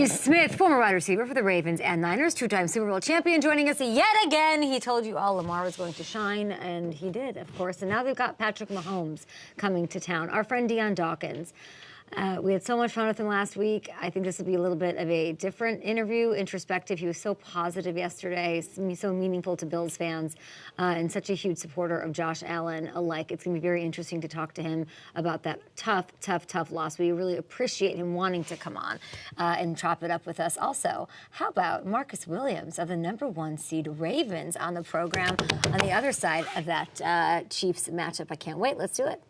Tori Smith, former wide receiver for the Ravens and Niners, two-time Super Bowl champion, joining us yet again. He told you all Lamar was going to shine, and he did, of course. And now they've got Patrick Mahomes coming to town. Our friend Dion Dawkins. We had so much fun with him last week. I think this will be a little bit of a different interview, introspective. He was so positive yesterday, so meaningful to Bills fans, and such a huge supporter of Josh Allen alike. It's going to be very interesting to talk to him about that tough loss. We really appreciate him wanting to come on and chop it up with us. Also, how about Marcus Williams of the #1 seed Ravens on the program on the other side of that Chiefs matchup? I can't wait. Let's do it.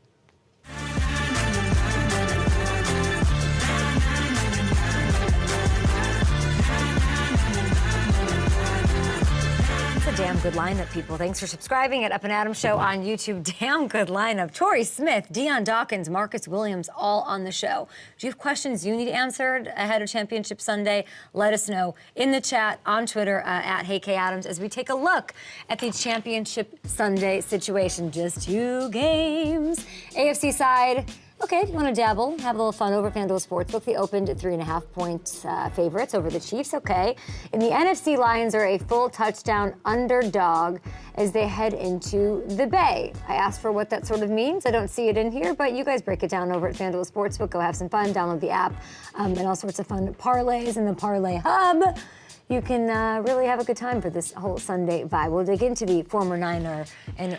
Damn good lineup, people. Thanks for subscribing at Up and Adam Show on YouTube. Damn good lineup. Tori Smith, Dion Dawkins, Marcus Williams, all on the show. Do you have questions you need answered ahead of Championship Sunday? Let us know in the chat on Twitter at HeyKAdams as we take a look at the Championship Sunday situation. Just 2 games. AFC side. Okay, if you want to dabble, have a little fun over FanDuel Sportsbook. They opened at 3.5-point favorites over the Chiefs. Okay. In the NFC, Lions are a full touchdown underdog as they head into the Bay. I asked for what that sort of means. I don't see it in here, but you guys break it down over at FanDuel Sportsbook. Go have some fun, download the app, and all sorts of fun parlays in the Parlay Hub. You can really have a good time for this whole Sunday vibe. We'll dig into the former Niner and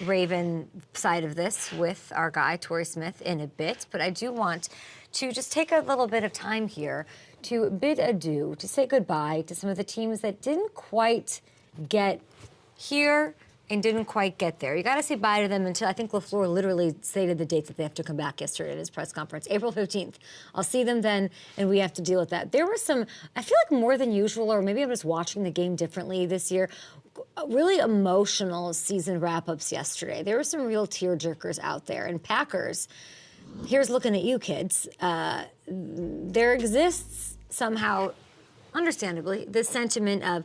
Raven side of this with our guy, Tori Smith, in a bit. But I do want to just take a little bit of time here to bid adieu, to say goodbye to some of the teams that didn't quite get here and didn't quite get there. You got to say bye to them until I think LaFleur literally stated the date that they have to come back yesterday at his press conference, April 15th. I'll see them then, and we have to deal with that. There were some, I feel like more than usual, or maybe I'm just watching the game differently this year, really emotional season wrap-ups yesterday. There were some real tearjerkers out there. And Packers, here's looking at you kids. There exists somehow, understandably, this sentiment of,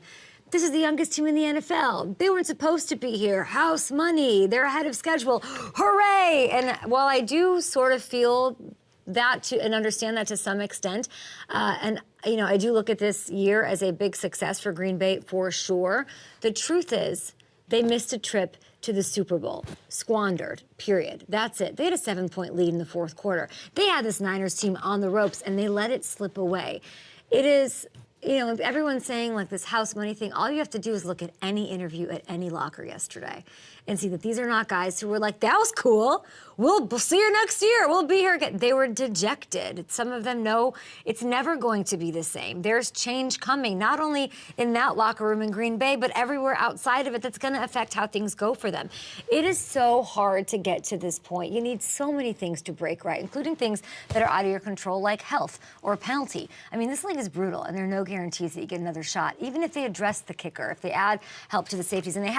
this is the youngest team in the NFL. They weren't supposed to be here. House money. They're ahead of schedule. Hooray! And while I do sort of feel that and understand that to some extent, and I do look at this year as a big success for Green Bay for sure. The truth is, they missed a trip to the Super Bowl. Squandered, period. That's it. They had a 7-point lead in the fourth quarter. They had this Niners team on the ropes, and they let it slip away. It is... everyone's saying like this house money thing, all you have to do is look at any interview at any locker yesterday and see that these are not guys who were like, that was cool. We'll see you next year. We'll be here again. They were dejected. Some of them know it's never going to be the same. There's change coming, not only in that locker room in Green Bay, but everywhere outside of it that's going to affect how things go for them. It is so hard to get to this point. You need so many things to break right, including things that are out of your control, like health or a penalty. I mean, this league is brutal, and there are no guarantees that you get another shot. Even if they address the kicker, if they add help to the safeties, and they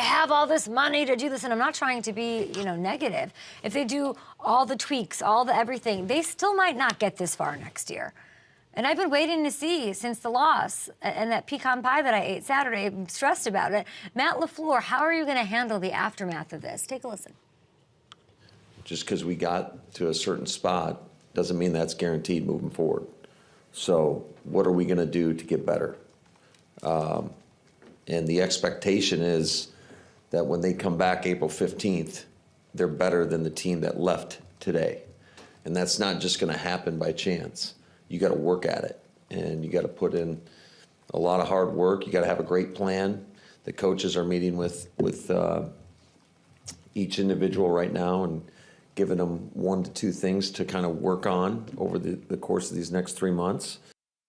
have all this money to do this, and I'm not trying to be, negative. If they do all the tweaks, all the everything, they still might not get this far next year. And I've been waiting to see since the loss and that pecan pie that I ate Saturday. I'm stressed about it. Matt LaFleur, how are you going to handle the aftermath of this? Take a listen. Just because we got to a certain spot doesn't mean that's guaranteed moving forward. So what are we going to do to get better? And the expectation is that when they come back April 15th, they're better than the team that left today. And that's not just going to happen by chance. You got to work at it, and you got to put in a lot of hard work. You got to have a great plan. The coaches are meeting with each individual right now and giving them 1 to 2 things to kind of work on over the course of these next 3 months.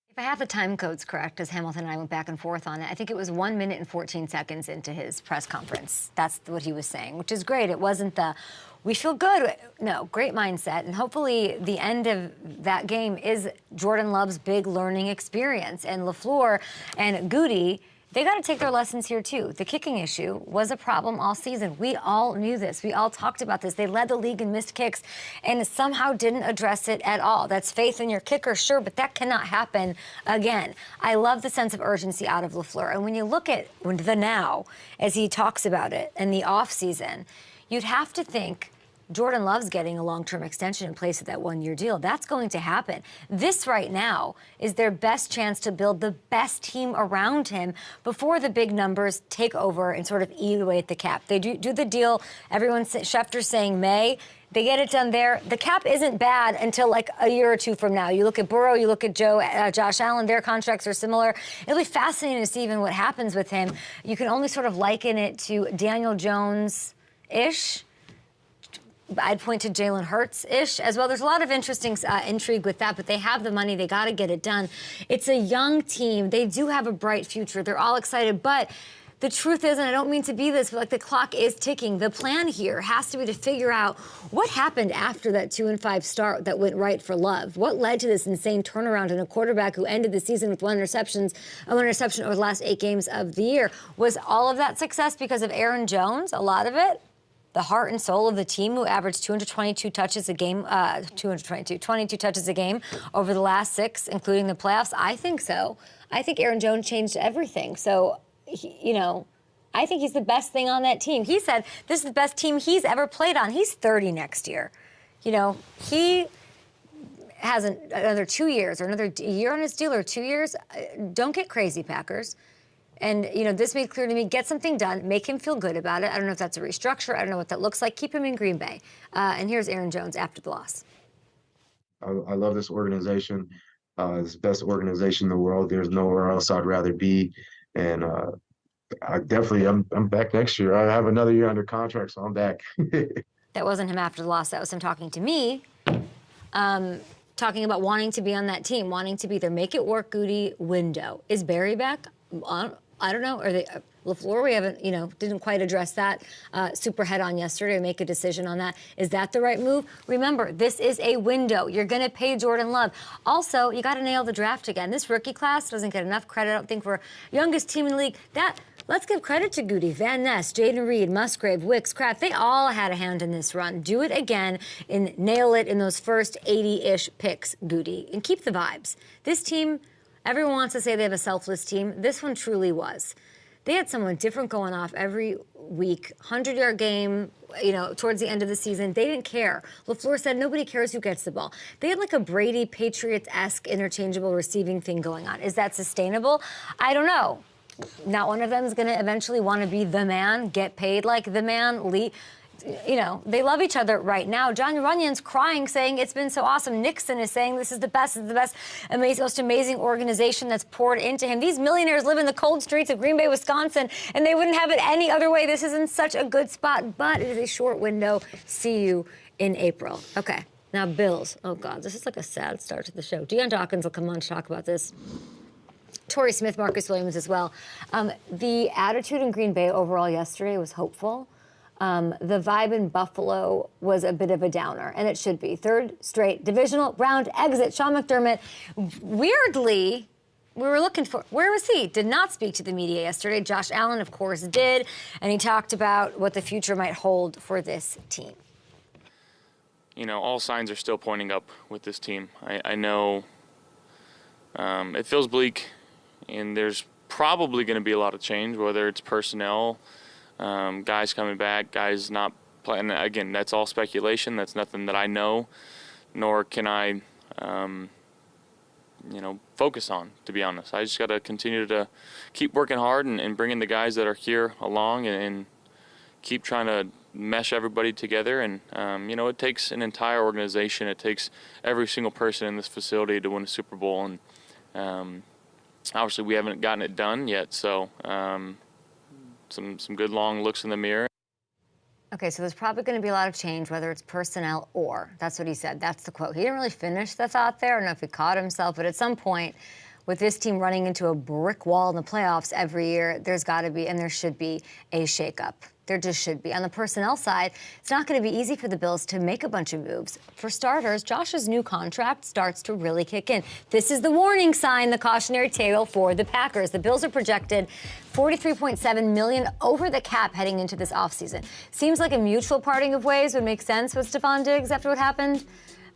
If I have the time codes correct, as Hamilton and I went back and forth on it, I think it was 1 minute and 14 seconds into his press conference. That's what he was saying, which is great. It wasn't the, we feel good. No, great mindset. And hopefully the end of that game is Jordan Love's big learning experience. And LaFleur and Goody, they got to take their lessons here, too. The kicking issue was a problem all season. We all knew this. We all talked about this. They led the league in missed kicks and somehow didn't address it at all. That's faith in your kicker, sure, but that cannot happen again. I love the sense of urgency out of LaFleur. And when you look at the now, as he talks about it, and the offseason, you'd have to think Jordan Love's getting a long-term extension in place of that one-year deal. That's going to happen. This right now is their best chance to build the best team around him before the big numbers take over and sort of eat away at the cap. They do the deal. Schefter's saying May. They get it done there. The cap isn't bad until like a year or two from now. You look at Burrow, you look at Josh Allen, their contracts are similar. It'll be fascinating to see even what happens with him. You can only sort of liken it to Daniel Jones-ish. I'd point to Jalen Hurts-ish as well. There's a lot of interesting intrigue with that, but they have the money. They got to get it done. It's a young team. They do have a bright future. They're all excited, but the truth is, and I don't mean to be this, but like the clock is ticking. The plan here has to be to figure out what happened after that 2-5 start that went right for Love. What led to this insane turnaround in a quarterback who ended the season with one interception over the last 8 games of the year? Was all of that success because of Aaron Jones? A lot of it? The heart and soul of the team, who averaged 22 touches a game over the last 6, including the playoffs? I think so. I think Aaron Jones changed everything. So, I think he's the best thing on that team. He said this is the best team he's ever played on. He's 30 next year. He has another 2 years or another year on his deal or 2 years. Don't get crazy, Packers. And, this made clear to me, get something done, make him feel good about it. I don't know if that's a restructure. I don't know what that looks like. Keep him in Green Bay. And here's Aaron Jones after the loss. I love this organization. It's the best organization in the world. There's nowhere else I'd rather be. And I'm back next year. I have another year under contract, so I'm back. That wasn't him after the loss. That was him talking to me, talking about wanting to be on that team, wanting to be there. Make it work, Goody. Window. Is Barry back? I don't know. Are they LaFleur? We haven't, didn't quite address that super head on yesterday. Make a decision on that. Is that the right move? Remember, this is a window. You're going to pay Jordan Love. Also, you got to nail the draft again. This rookie class doesn't get enough credit. I don't think we're youngest team in the league. Let's give credit to Goody, Van Ness, Jaden Reed, Musgrave, Wicks, Kraft. They all had a hand in this run. Do it again and nail it in those first 80-ish picks, Goody, and keep the vibes. This team. Everyone wants to say they have a selfless team. This one truly was. They had someone different going off every week, 100-yard game, towards the end of the season. They didn't care. LaFleur said nobody cares who gets the ball. They had like a Brady Patriots-esque interchangeable receiving thing going on. Is that sustainable? I don't know. Not one of them is going to eventually want to be the man, get paid like the man, lead. They love each other right now. John Runyon's crying, saying it's been so awesome. Nixon is saying this is the best, most amazing organization that's poured into him. These millionaires live in the cold streets of Green Bay, Wisconsin, and they wouldn't have it any other way. This is in such a good spot, but it is a short window. See you in April. Okay, now Bills. Oh, God, this is like a sad start to the show. Dion Dawkins will come on to talk about this. Torrey Smith, Marcus Williams as well. The attitude in Green Bay overall yesterday was hopeful. The vibe in Buffalo was a bit of a downer, and it should be. 3rd straight divisional round exit. Sean McDermott, weirdly, we were looking for, where was he? Did not speak to the media yesterday. Josh Allen, of course, did, and he talked about what the future might hold for this team. All signs are still pointing up with this team. I know it feels bleak, and there's probably going to be a lot of change, whether it's personnel, guys coming back, guys not playing. Again, that's all speculation. That's nothing that I know, nor can I, focus on, to be honest. I just got to continue to keep working hard and bringing the guys that are here along and keep trying to mesh everybody together. And, it takes an entire organization. It takes every single person in this facility to win a Super Bowl. And obviously we haven't gotten it done yet, so some good long looks in the mirror. Okay, so there's probably going to be a lot of change, whether it's personnel or. That's what he said. That's the quote. He didn't really finish the thought there. I don't know if he caught himself, but at some point, with this team running into a brick wall in the playoffs every year, there's got to be, and there should be, a shakeup. There just should be. On the personnel side, it's not going to be easy for the Bills to make a bunch of moves. For starters, Josh's new contract starts to really kick in. This is the warning sign, the cautionary tale for the Packers. The Bills are projected $43.7 million over the cap heading into this offseason. Seems like a mutual parting of ways would make sense with Stephon Diggs after what happened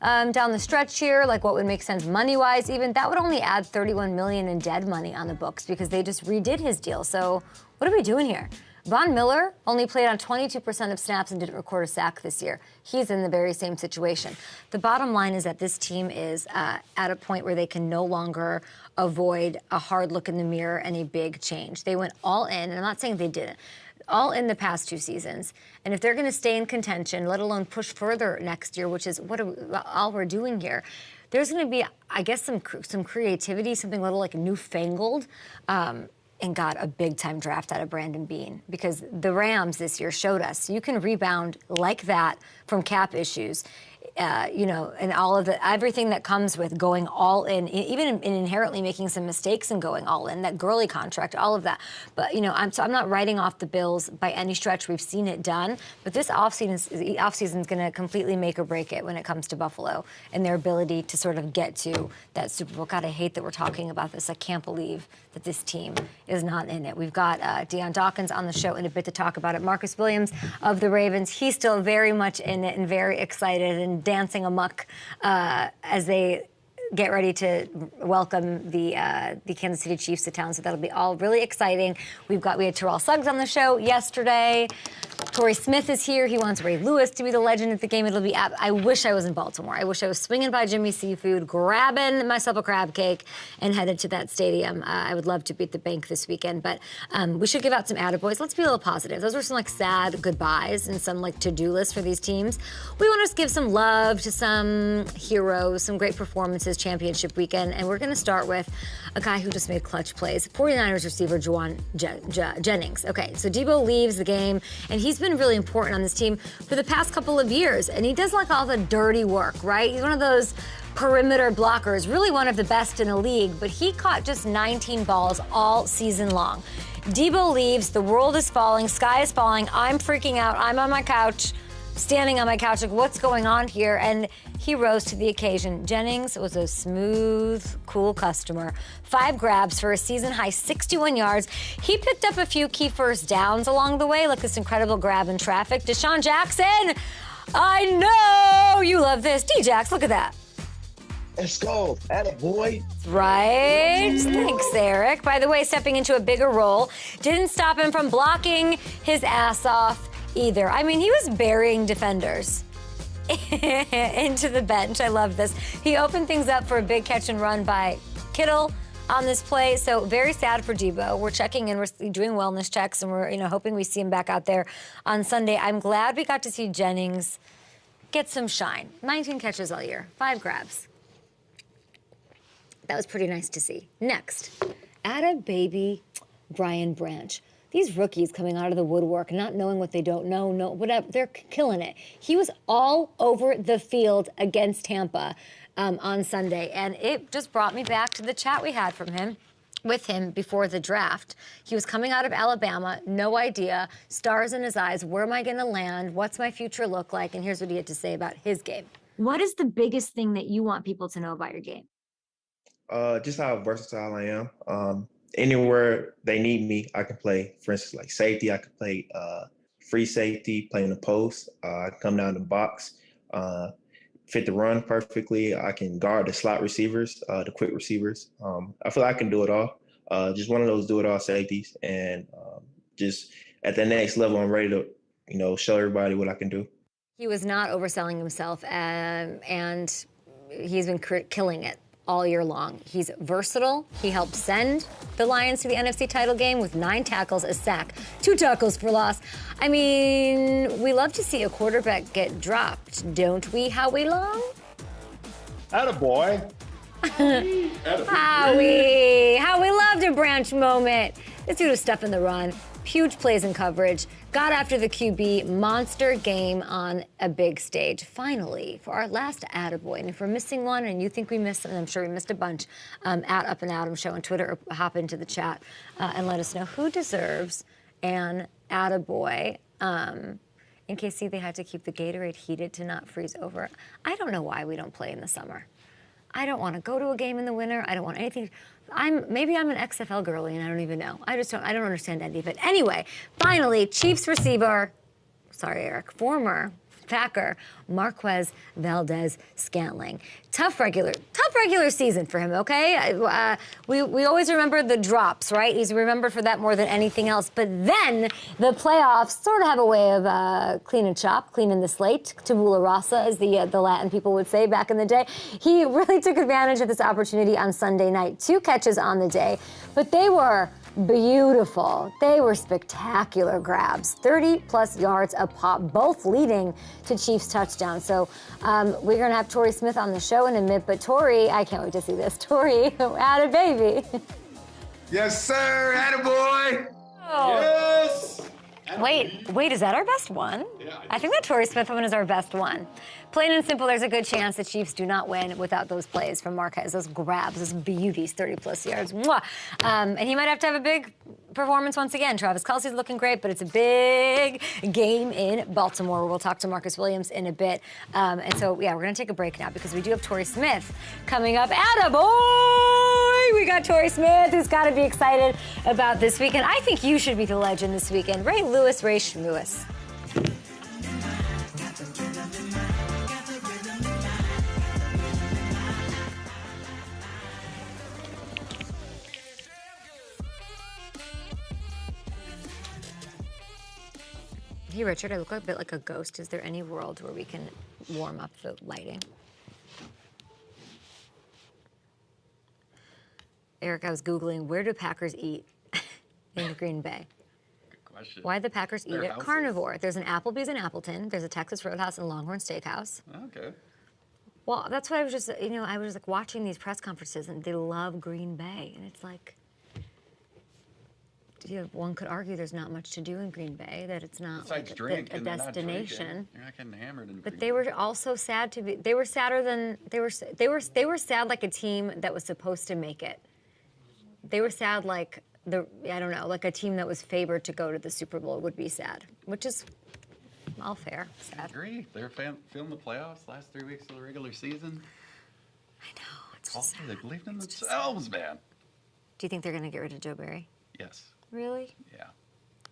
down the stretch here, like what would make sense money-wise even. That would only add $31 million in dead money on the books because they just redid his deal. So what are we doing here? Von Miller only played on 22% of snaps and didn't record a sack this year. He's in the very same situation. The bottom line is that this team is at a point where they can no longer avoid a hard look in the mirror and a big change. They went all in, and I'm not saying they didn't, all in the past 2 seasons. And if they're going to stay in contention, let alone push further next year, which is all we're doing here, there's going to be, I guess, some creativity, something a little like newfangled, and got a big-time draft out of Brandon Beane, because the Rams this year showed us you can rebound like that from cap issues. And all of everything that comes with going all in, even in inherently making some mistakes and going all in, that Gurley contract, all of that. But, I'm not writing off the Bills by any stretch. We've seen it done. But this offseason is going to completely make or break it when it comes to Buffalo and their ability to sort of get to that Super Bowl. God, I hate that we're talking about this. I can't believe that this team is not in it. We've got Dion Dawkins on the show in a bit to talk about it. Marcus Williams of the Ravens, he's still very much in it and very excited and dancing amok as they get ready to welcome the Kansas City Chiefs to town. So that'll be all really exciting. We had Terrell Suggs on the show yesterday. Torrey Smith is here. He wants Ray Lewis to be the legend at the game. It'll be. I wish I was in Baltimore. I wish I was swinging by Jimmy's Seafood, grabbing myself a crab cake, and headed to that stadium. I would love to be at the bank this weekend, but we should give out some attaboys. Let's be a little positive. Those were some sad goodbyes and some to-do lists for these teams. We want to give some love to some heroes, some great performances championship weekend, and we're going to start with a guy who just made clutch plays. 49ers receiver Juwan Jennings. Okay, so Debo leaves the game, and he's been really important on this team for the past couple of years, and he does all the dirty work, right? He's one of those perimeter blockers, really one of the best in the league, but he caught just 19 balls all season long. Debo leaves, the world is falling, sky is falling, I'm freaking out, I'm on my couch, standing on my couch, what's going on here? And he rose to the occasion. Jennings was a smooth, cool customer. 5 grabs for a season-high 61 yards. He picked up a few key first downs along the way, like this incredible grab in traffic. Deshaun Jackson, I know you love this. D-Jax, look at that. Let's go. Attaboy. Right. Thanks, Eric. By the way, stepping into a bigger role didn't stop him from blocking his ass off either. I mean, he was burying defenders into the bench. I love this. He opened things up for a big catch and run by Kittle on this play. So very sad for Debo. We're checking in. We're doing wellness checks, and we're hoping we see him back out there on Sunday. I'm glad we got to see Jennings get some shine. 19 catches all year, 5 grabs. That was pretty nice to see. Next, baby Brian Branch. These rookies coming out of the woodwork, not knowing what they don't know, whatever, they're killing it. He was all over the field against Tampa on Sunday, and it just brought me back to the chat we had with him before the draft. He was coming out of Alabama, no idea, stars in his eyes, where am I going to land, what's my future look like, and here's what he had to say about his game. What is the biggest thing that you want people to know about your game? Just how versatile I am. Anywhere they need me, I can play. For instance, like safety, I can play free safety, play in the post. I can come down the box, fit the run perfectly. I can guard the slot receivers, the quick receivers. I feel like I can do it all. Just one of those do-it-all safeties. And just at the next level, I'm ready to, show everybody what I can do. He was not overselling himself, and he's been killing it all year long. He's versatile. He helped send the Lions to the NFC title game with 9 tackles, a sack, 2 tackles for loss. I mean, we love to see a quarterback get dropped, don't we, Howie Long? Attaboy. Howie loved a Branch moment. This dude was stuffing the run. Huge plays in coverage. Got after the QB. Monster game on a big stage. Finally, for our last attaboy. And if we're missing one and you think we missed, and I'm sure we missed a bunch, at Up and Adam Show on Twitter, or hop into the chat and let us know who deserves an attaboy. In case they had to keep the Gatorade heated to not freeze over. I don't know why we don't play in the summer. I don't want to go to a game in the winter. I don't want anything. Maybe I'm an XFL girly and I don't even know. I don't understand any of it. Anyway, finally, Chiefs receiver, sorry, Eric, former Packer, Marquez Valdez-Scantling. Tough regular season for him, okay? We always remember the drops, right? He's remembered for that more than anything else. But then the playoffs sort of have a way of cleaning the slate. Tabula rasa, as the Latin people would say back in the day. He really took advantage of this opportunity on Sunday night. 2 catches on the day, but they were beautiful. They were spectacular grabs. 30-plus yards a pop, both leading to Chiefs touchdowns. So we're going to have Torrey Smith on the show in a minute. But Tori, I can't wait to see this. Tori, had a baby. Yes, sir. Had a boy. Oh. Yes. Wait, is that our best one? Yeah, I think that Torrey Smith one is our best one. Plain and simple, there's a good chance the Chiefs do not win without those plays from Marquez, those grabs, those beauties, 30-plus yards. Mwah. And he might have to have a big performance once again. Travis Kelce's looking great, but it's a big game in Baltimore. We'll talk to Marcus Williams in a bit. And so, yeah, we're going to take a break now because we do have Torrey Smith coming up. Attaboy! We got Torrey Smith, who's got to be excited about this weekend. I think you should be the legend this weekend. Ray Lewis. Hey, Richard, I look a bit like a ghost. Is there any world where we can warm up the lighting? Eric, I was Googling, where do Packers eat in Green Bay? Good question. Why the Packers eat Their at houses. Carnivore? There's an Applebee's in Appleton. There's a Texas Roadhouse and Longhorn Steakhouse. Okay. Well, that's what I was just, I was like watching these press conferences and they love Green Bay. And it's like, one could argue there's not much to do in Green Bay, that it's not Besides like drink, a and they're not destination. drinking. You're not getting hammered in But Green they Bay. were also sad to be. They were sadder than they were sad like a team that was supposed to make it. They were sad like like a team that was favored to go to the Super Bowl would be sad, which is all fair. I Sad. agree. They're filming the playoffs last 3 weeks of the regular season. I know. It's Also, just sad. they believed in themselves, man. Do you think they're going to get rid of Joe Barry? Yes. Really? Yeah.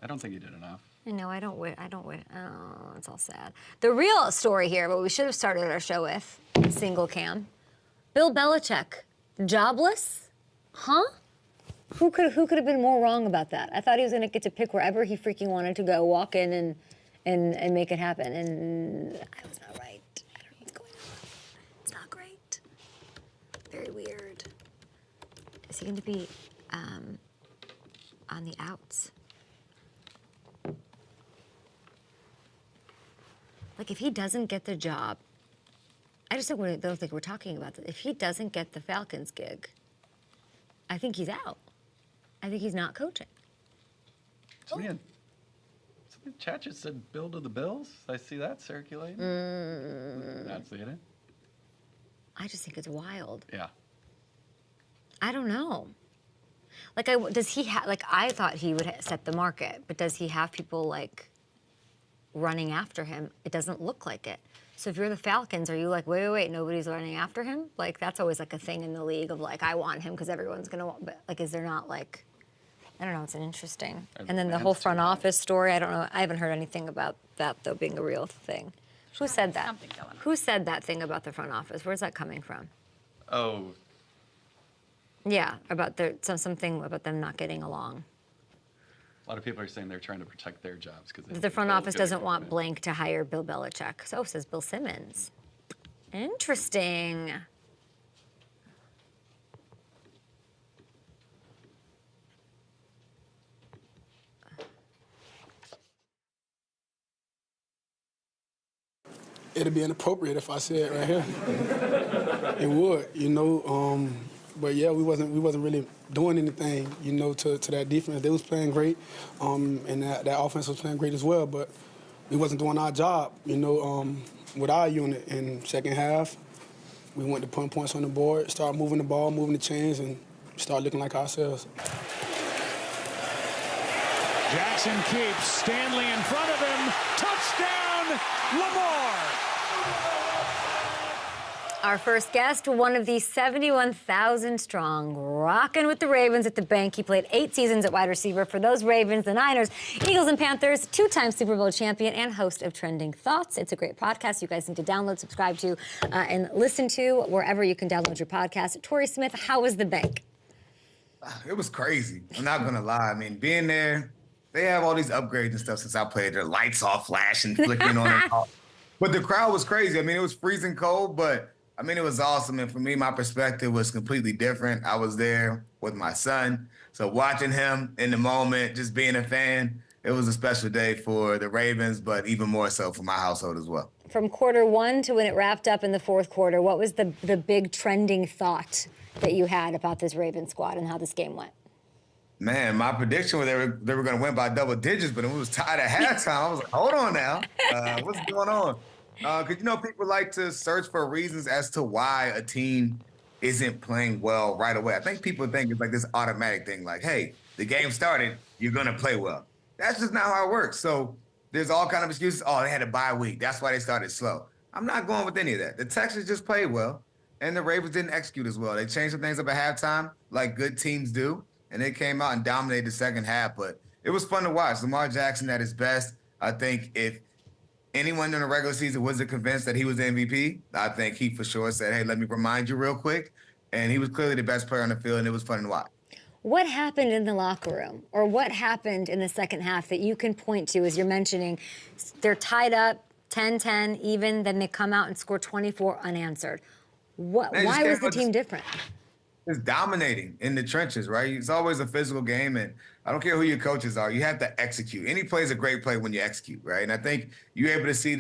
I don't think he did enough. No, I don't win. Oh, it's all sad. The real story here, what we should have started our show with, single cam. Bill Belichick, jobless? Huh? Who could have been more wrong about that? I thought he was going to get to pick wherever he freaking wanted to go, walk in and make it happen. And I was not right. I don't know what's going on. It's not great. Very weird. Is he going to be on the outs? Like, if he doesn't get the job, I just don't think we're talking about this. If he doesn't get the Falcons gig, I think he's out. I think he's not coaching. Somebody in chat just said Bill to the Bills. I see that circulating. Not seeing it. I just think it's wild. Yeah. I don't know. Like, does he have? Like, I thought he would set the market, but does he have people like running after him? It doesn't look like it. So if you're the Falcons, are you like, wait, nobody's running after him? Like, that's always like a thing in the league of like, I want him because everyone's gonna want. But like, is there not like, I don't know. It's an interesting. And then the whole front office story. I don't know. I haven't heard anything about that though being a real thing. Who said that? Something going on. Who said that thing about the front office? Where's that coming from? Oh, Yeah, about something about them not getting along. a lot of people are saying they're trying to protect their jobs because The front office doesn't want blank to hire Bill Belichick. So says Bill Simmons. Interesting. It'd be inappropriate if I said it right here. It would, But yeah, we wasn't really doing anything, to that defense. They was playing great, and that offense was playing great as well. But we wasn't doing our job, with our unit. In second half, we went to putting points on the board, start moving the ball, moving the chains, and start looking like ourselves. Jackson keeps Stanley in front of him. Touchdown, Lamar. Our first guest, one of the 71,000 strong, rocking with the Ravens at the bank. He played 8 seasons at wide receiver for those Ravens, the Niners, Eagles, and Panthers, 2-time Super Bowl champion and host of Trending Thoughts. It's a great podcast you guys need to download, subscribe to, and listen to wherever you can download your podcast. Tori Smith, how was the bank? It was crazy. I'm not going to lie. I mean, being there, they have all these upgrades and stuff since I played. Their lights all flashing, flickering on and off. But the crowd was crazy. I mean, it was freezing cold, but I mean, it was awesome. And for me, my perspective was completely different. I was there with my son. So watching him in the moment, just being a fan, it was a special day for the Ravens, but even more so for my household as well. From quarter one to when it wrapped up in the fourth quarter, what was the big trending thought that you had about this Ravens squad and how this game went? Man, my prediction was they were going to win by double digits, but it was tied at halftime. I was like, hold on now. What's going on? Because, people like to search for reasons as to why a team isn't playing well right away. I think people think it's like this automatic thing, like, hey, the game started, you're going to play well. That's just not how it works. So there's all kind of excuses. Oh, they had a bye week. That's why they started slow. I'm not going with any of that. The Texans just played well, and the Ravens didn't execute as well. They changed some things up at halftime, like good teams do, and they came out and dominated the second half. But it was fun to watch. Lamar Jackson at his best. I think if anyone in the regular season wasn't convinced that he was the MVP, I think he for sure said, hey, let me remind you real quick. And he was clearly the best player on the field, and it was fun to watch. What happened in the locker room, or what happened in the second half that you can point to as you're mentioning they're tied up 10-10 even, then they come out and score 24 unanswered? Why was the team different? It's dominating in the trenches, right? It's always a physical game, and I don't care who your coaches are. You have to execute. Any play is a great play when you execute, right? And I think you're able to see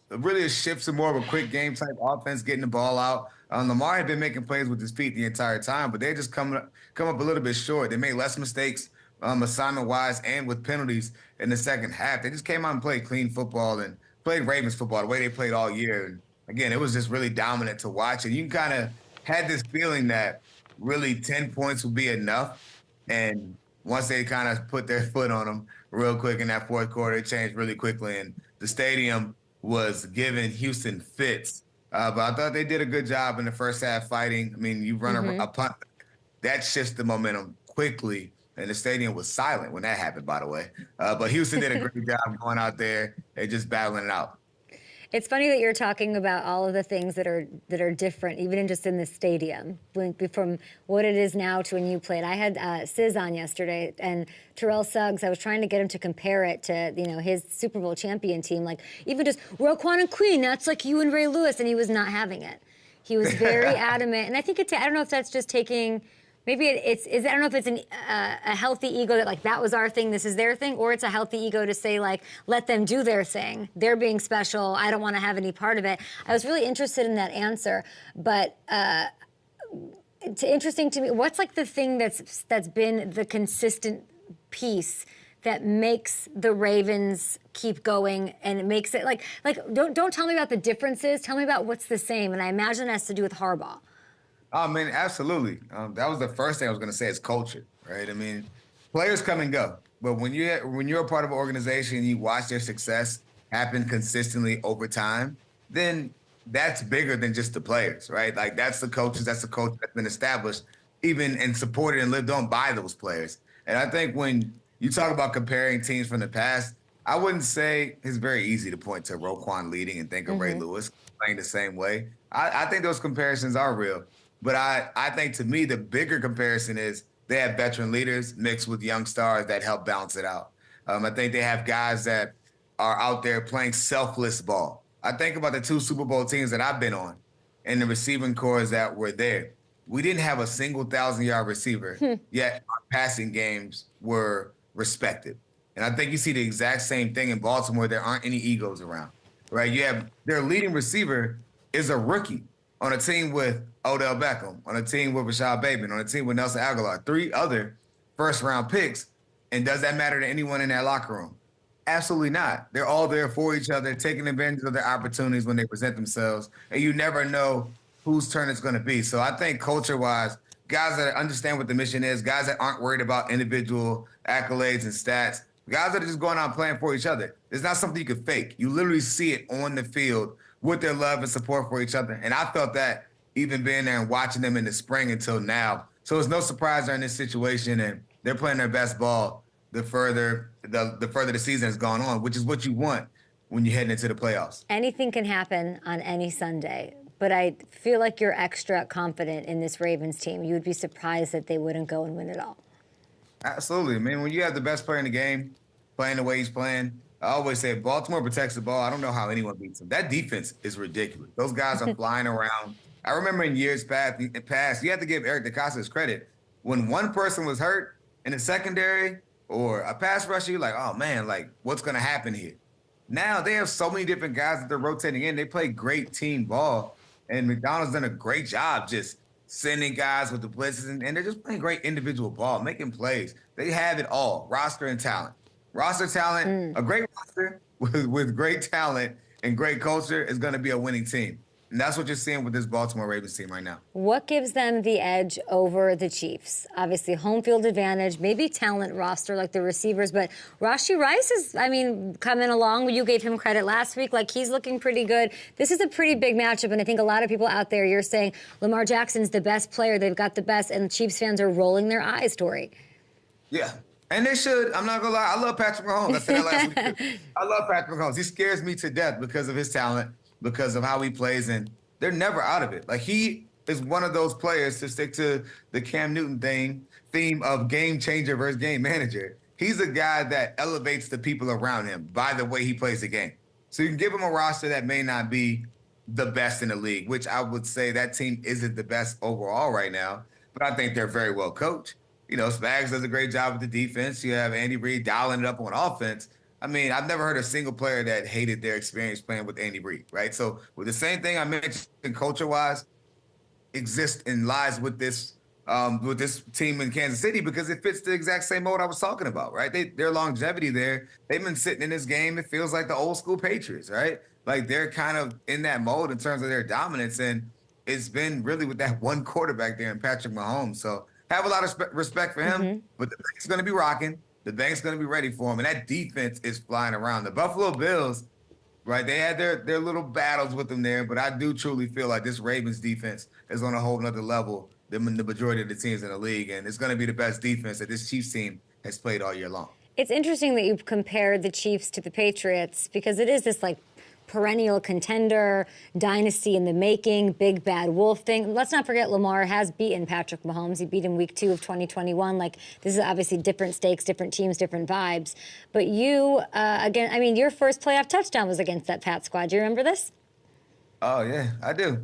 really a shift to more of a quick game type offense, getting the ball out. Lamar had been making plays with his feet the entire time, but they just come up a little bit short. They made less mistakes assignment-wise and with penalties in the second half. They just came out and played clean football and played Ravens football the way they played all year. And again, it was just really dominant to watch. And you kind of had this feeling that really 10 points would be enough. And once they kind of put their foot on them real quick in that fourth quarter, it changed really quickly. And the stadium was giving Houston fits. But I thought they did a good job in the first half fighting. I mean, you run a punt, that shifts the momentum quickly. And the stadium was silent when that happened, by the way. But Houston did a great job going out there and just battling it out. It's funny that you're talking about all of the things that are different, even just in the stadium, from what it is now to when you played. I had Sis on yesterday, and Terrell Suggs. I was trying to get him to compare it to his Super Bowl champion team, like even just Roquan and Queen. That's like you and Ray Lewis, and he was not having it. He was very adamant, and I think I don't know if that's just taking. Maybe I don't know if it's a healthy ego that, like, that was our thing, this is their thing, or it's a healthy ego to say, like, let them do their thing. They're being special. I don't want to have any part of it. I was really interested in that answer, but interesting to me, what's, like, the thing that's been the consistent piece that makes the Ravens keep going, and it makes it, like don't tell me about the differences. Tell me about what's the same, and I imagine it has to do with Harbaugh. Oh, man, absolutely. That was the first thing I was going to say is culture, right? I mean, players come and go. But when you're a part of an organization and you watch their success happen consistently over time, then that's bigger than just the players, right? Like, that's the coaches, that's the culture that's been established, even and supported and lived on by those players. And I think when you talk about comparing teams from the past, I wouldn't say it's very easy to point to Roquan leading and think of Ray Lewis playing the same way. I think those comparisons are real. But I think, to me, the bigger comparison is they have veteran leaders mixed with young stars that help balance it out. I think they have guys that are out there playing selfless ball. I think about the 2 Super Bowl teams that I've been on and the receiving cores that were there. We didn't have a single 1,000-yard receiver, yet our passing games were respected. And I think you see the exact same thing in Baltimore. There aren't any egos around, right? You have their leading receiver is a rookie on a team with Odell Beckham, on a team with Rashad Bateman, on a team with Nelson Aguilar, 3 other first-round picks. And does that matter to anyone in that locker room? Absolutely not. They're all there for each other, taking advantage of their opportunities when they present themselves. And you never know whose turn it's going to be. So I think culture-wise, guys that understand what the mission is, guys that aren't worried about individual accolades and stats, guys that are just going out and playing for each other. It's not something you can fake. You literally see it on the field with their love and support for each other. And I felt that even being there and watching them in the spring until now. So it's no surprise they're in this situation and they're playing their best ball the further the season has gone on, which is what you want when you're heading into the playoffs. Anything can happen on any Sunday, but I feel like you're extra confident in this Ravens team. You would be surprised that they wouldn't go and win it all. Absolutely. I mean, when you have the best player in the game playing the way he's playing, I always say Baltimore protects the ball. I don't know how anyone beats them. That defense is ridiculous. Those guys are flying around. I remember in years past, you have to give Eric DeCosta his credit. When one person was hurt in the secondary or a pass rusher, you're like, oh, man, like, what's going to happen here? Now they have so many different guys that they're rotating in. They play great team ball, and McDonald's done a great job just sending guys with the blitzes, and they're just playing great individual ball, making plays. They have it all, roster and talent. Roster talent, a great roster with great talent and great culture is going to be a winning team. And that's what you're seeing with this Baltimore Ravens team right now. What gives them the edge over the Chiefs? Obviously, home field advantage, maybe talent roster like the receivers, but Rashee Rice is, coming along. You gave him credit last week. Like, he's looking pretty good. This is a pretty big matchup, and I think a lot of people out there, you're saying Lamar Jackson's the best player. They've got the best, and Chiefs fans are rolling their eyes, Tori. Yeah. And they should. I'm not going to lie. I love Patrick Mahomes. I said that last week. I love Patrick Mahomes. He scares me to death because of his talent, because of how he plays, and they're never out of it. Like, he is one of those players, to stick to the Cam Newton theme of game changer versus game manager. He's a guy that elevates the people around him by the way he plays the game. So you can give him a roster that may not be the best in the league, which I would say that team isn't the best overall right now, but I think they're very well coached. You know, Spags does a great job with the defense. You have Andy Reid dialing it up on offense. I mean, I've never heard a single player that hated their experience playing with Andy Reid, right? So with the same thing I mentioned culture-wise exists and lies with this team in Kansas City, because it fits the exact same mode I was talking about, right? Their longevity there, they've been sitting in this game. It feels like the old school Patriots, right? Like, they're kind of in that mode in terms of their dominance, and it's been really with that one quarterback there in Patrick Mahomes. So have a lot of respect for him, but the bank's going to be rocking. The bank's going to be ready for him, and that defense is flying around. The Buffalo Bills, right, they had their little battles with them there, but I do truly feel like this Ravens defense is on a whole nother level than the majority of the teams in the league, and it's going to be the best defense that this Chiefs team has played all year long. It's interesting that you compared the Chiefs to the Patriots, because it is this, like, perennial contender, dynasty in the making, big bad wolf thing. Let's not forget Lamar has beaten Patrick Mahomes. He beat him week 2 of 2021. Like, this is obviously different stakes, different teams, different vibes. But you, again, your first playoff touchdown was against that Pat squad. Do you remember this? Oh, yeah, I do.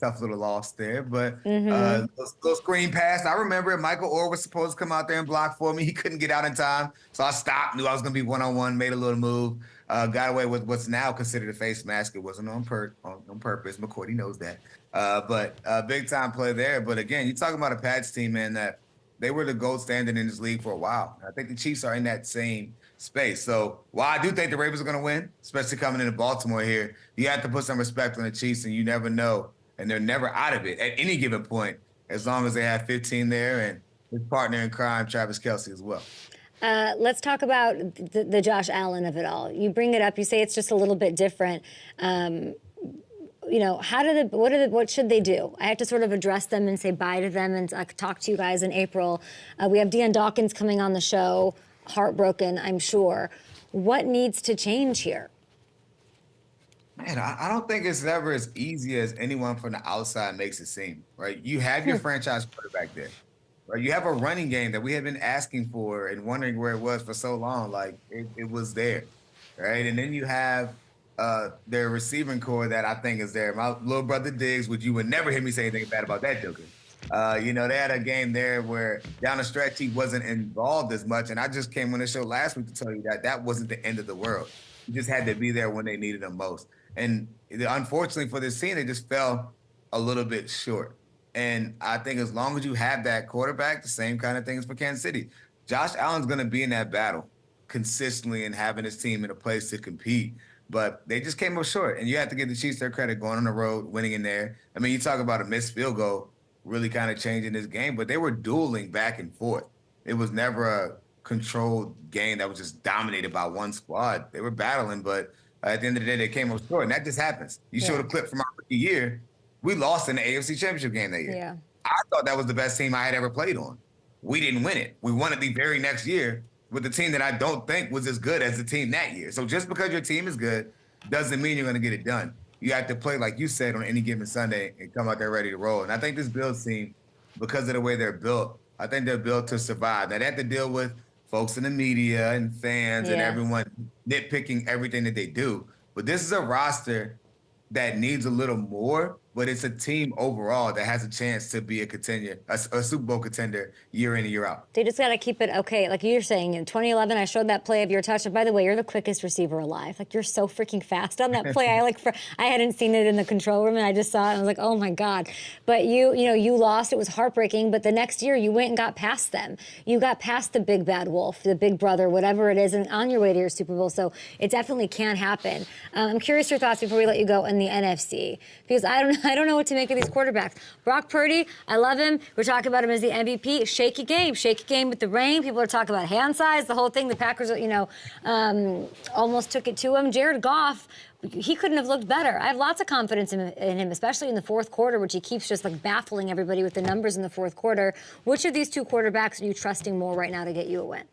Tough little loss there, but those screen pass, I remember it. Michael Orr was supposed to come out there and block for me. He couldn't get out in time, so I stopped, knew I was going to be one-on-one, made a little move, got away with what's now considered a face mask. It wasn't on purpose. McCourty knows that. But big-time play there. But, again, you're talking about a Pats team, man, that they were the gold standard in this league for a while. I think the Chiefs are in that same space. So while I do think the Ravens are going to win, especially coming into Baltimore here, you have to put some respect on the Chiefs, and you never know. And they're never out of it at any given point, as long as they have 15 there and his partner in crime, Travis Kelce, as well. Let's talk about the Josh Allen of it all. You bring it up. You say it's just a little bit different. What should they do? I have to sort of address them and say bye to them and talk to you guys in April. We have Dion Dawkins coming on the show. Heartbroken, I'm sure. What needs to change here? Man, I don't think it's ever as easy as anyone from the outside makes it seem, right? You have your franchise quarterback there, right? You have a running game that we have been asking for and wondering where it was for so long. Like, it was there, right? And then you have their receiving core that I think is there. My little brother Diggs, which you would never hear me say anything bad about that joker. They had a game there where down the stretch he wasn't involved as much, and I just came on the show last week to tell you that wasn't the end of the world. He just had to be there when they needed him most. And unfortunately for this team, they just fell a little bit short. And I think as long as you have that quarterback, the same kind of things for Kansas City. Josh Allen's going to be in that battle consistently and having his team in a place to compete. But they just came up short. And you have to give the Chiefs their credit going on the road, winning in there. I mean, you talk about a missed field goal really kind of changing this game, but they were dueling back and forth. It was never a controlled game that was just dominated by one squad. They were battling, but At the end of the day, they came up short, and that just happens. You showed a clip from our rookie year. We lost in the AFC Championship game that year. Yeah. I thought that was the best team I had ever played on. We didn't win it. We won it the very next year with the team that I don't think was as good as the team that year. So just because your team is good doesn't mean you're going to get it done. You have to play, like you said, on any given Sunday and come out there ready to roll. And I think this Bills team, because of the way they're built, I think they're built to survive. Now, they have to deal with folks in the media and fans and everyone nitpicking everything that they do. But this is a roster that needs a little more, but it's a team overall that has a chance to be a contender, a Super Bowl contender year in and year out. They just got to keep it okay. Like you're saying, in 2011, I showed that play of your touch. And by the way, you're the quickest receiver alive. Like you're so freaking fast on that play. I hadn't seen it in the control room, and I just saw it, and I was like, oh my God. But you lost. It was heartbreaking. But the next year, you went and got past them. You got past the big bad wolf, the big brother, whatever it is, and on your way to your Super Bowl. So it definitely can happen. I'm curious your thoughts before we let you go in the NFC, because I don't know what to make of these quarterbacks. Brock Purdy, I love him. We're talking about him as the MVP. Shaky game with the rain. People are talking about hand size, the whole thing. The Packers, almost took it to him. Jared Goff, he couldn't have looked better. I have lots of confidence in him, especially in the fourth quarter, which he keeps just like baffling everybody with the numbers in the fourth quarter. Which of these two quarterbacks are you trusting more right now to get you a win?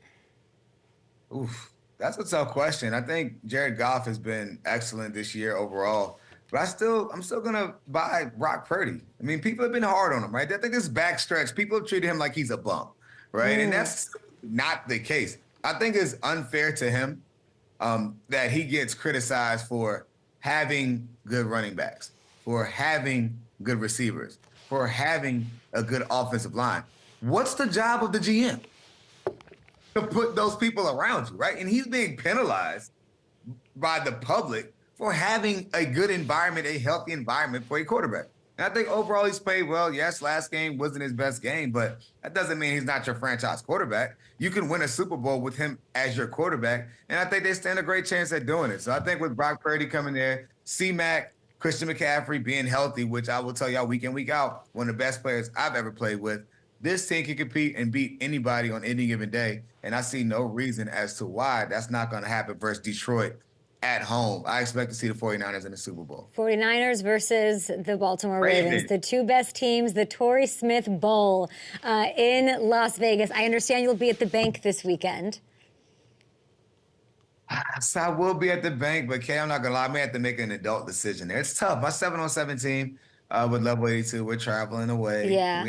Oof, that's a tough question. I think Jared Goff has been excellent this year overall. But I'm still gonna buy Brock Purdy. I mean, people have been hard on him, right? I think this backstretch, people have treated him like he's a bum, right? And that's not the case. I think it's unfair to him that he gets criticized for having good running backs, for having good receivers, for having a good offensive line. What's the job of the GM? To put those people around you, right? And he's being penalized by the public for having a good environment, a healthy environment for a quarterback. And I think overall he's played well. Yes, last game wasn't his best game, but that doesn't mean he's not your franchise quarterback. You can win a Super Bowl with him as your quarterback, and I think they stand a great chance at doing it. So I think with Brock Purdy coming there, C-Mac, Christian McCaffrey being healthy, which I will tell y'all week in, week out, one of the best players I've ever played with, this team can compete and beat anybody on any given day, and I see no reason as to why that's not going to happen versus Detroit at home. I expect to see the 49ers in the Super Bowl. 49ers versus the Baltimore Ravens, the two best teams, the Torrey Smith Bowl in Las Vegas. I understand you'll be at the bank this weekend. So I will be at the bank, but Kay, I'm not going to lie, I may have to make an adult decision there. It's tough. My 7-on-7 team with Level 82, we're traveling away. Yeah.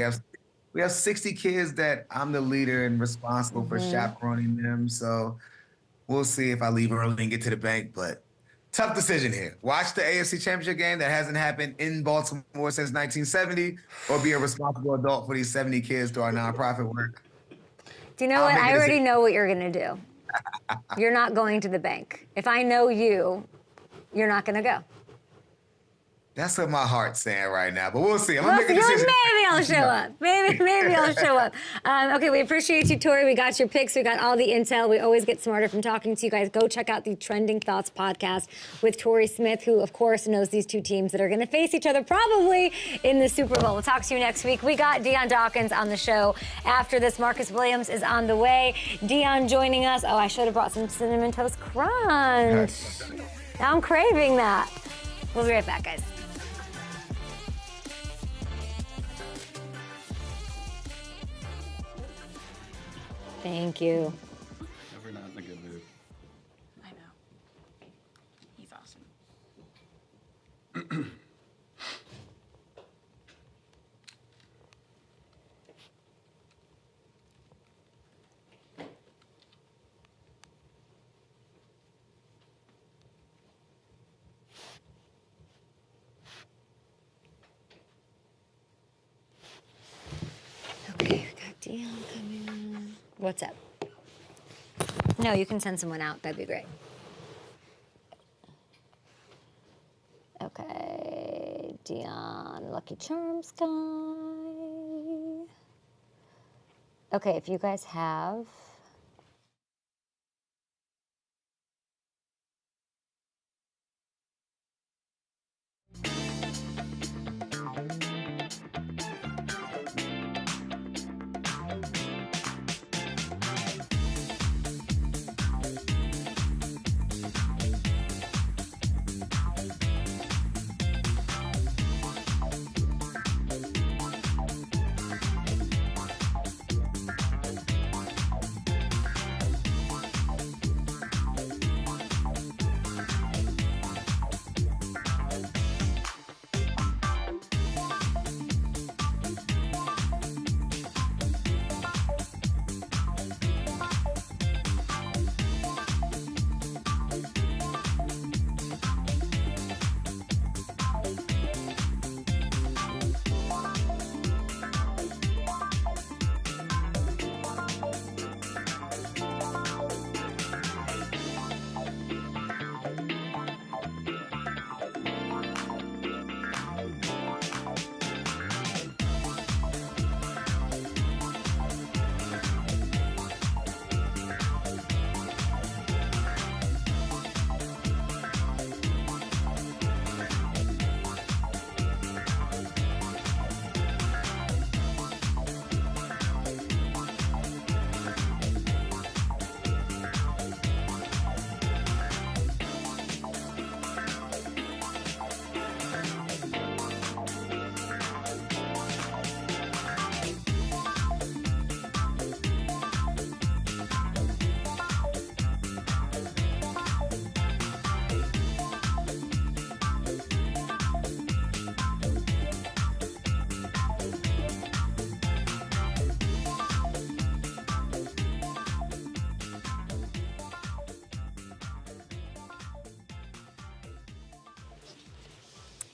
We have 60 kids that I'm the leader and responsible for chaperoning them. So we'll see if I leave early and get to the bank, but tough decision here. Watch the AFC Championship game that hasn't happened in Baltimore since 1970, or be a responsible adult for these 70 kids to our nonprofit work. Do you know what? I already know what you're going to do. You're not going to the bank. If I know you, you're not going to go. That's what my heart's saying right now, but we'll see. I'm Well, gonna make a decision. maybe I'll show up. Maybe I'll show up. Okay, we appreciate you, Tori. We got your picks. We got all the intel. We always get smarter from talking to you guys. Go check out the Trending Thoughts podcast with Tori Smith, who, of course, knows these two teams that are going to face each other probably in the Super Bowl. We'll talk to you next week. We got Dion Dawkins on the show. After this, Marcus Williams is on the way. Dion joining us. Oh, I should have brought some Cinnamon Toast Crunch. Now I'm craving that. We'll be right back, guys. Thank you. Never not in a good mood. I know. He's awesome. Okay, we got Dion coming on. What's up? No, you can send someone out. That'd be great. Okay, Dion, Lucky Charms guy. Okay, if you guys have...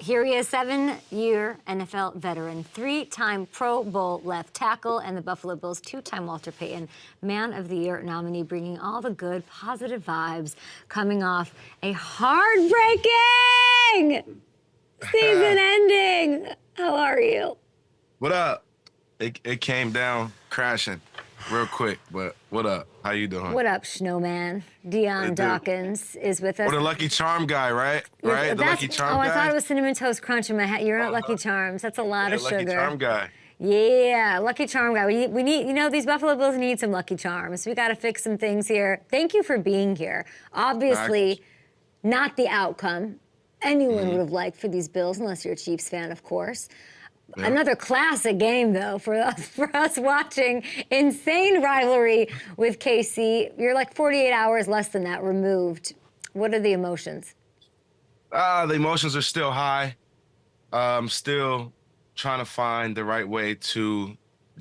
Here he is, 7-year NFL veteran, 3-time Pro Bowl left tackle, and the Buffalo Bills' 2-time Walter Payton Man of the Year nominee, bringing all the good, positive vibes, coming off a heartbreaking season ending. How are you? What up? It came down crashing real quick, but what up? How you doing? What up, Snowman? Dion Dawkins is with us. Or the Lucky Charm guy, right? Right? The Lucky Charm guy? I thought it was Cinnamon Toast Crunch in my hat. You're not Lucky Charms. That's a lot of sugar. Lucky Charm guy. Yeah, Lucky Charm guy. We need, you know, these Buffalo Bills need some Lucky Charms. We got to fix some things here. Thank you for being here. Obviously, not the outcome anyone would have liked for these Bills, unless you're a Chiefs fan, of course. Yeah. Another classic game, though, for us watching. Insane rivalry with KC. You're like 48 hours, less than that, removed. What are the emotions? The emotions are still high. Still trying to find the right way to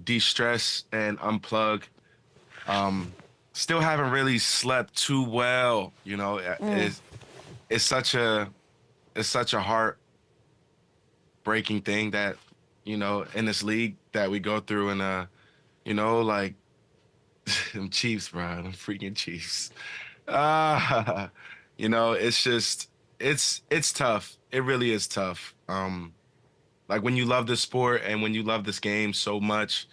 de-stress and unplug. Still haven't really slept too well. You know, it's such a heart-breaking thing that, you know, in this league that we go through, and you know, like them Chiefs, bro, them freaking Chiefs. You know, it's just it's tough. It really is tough. Like when you love this sport and when you love this game so much,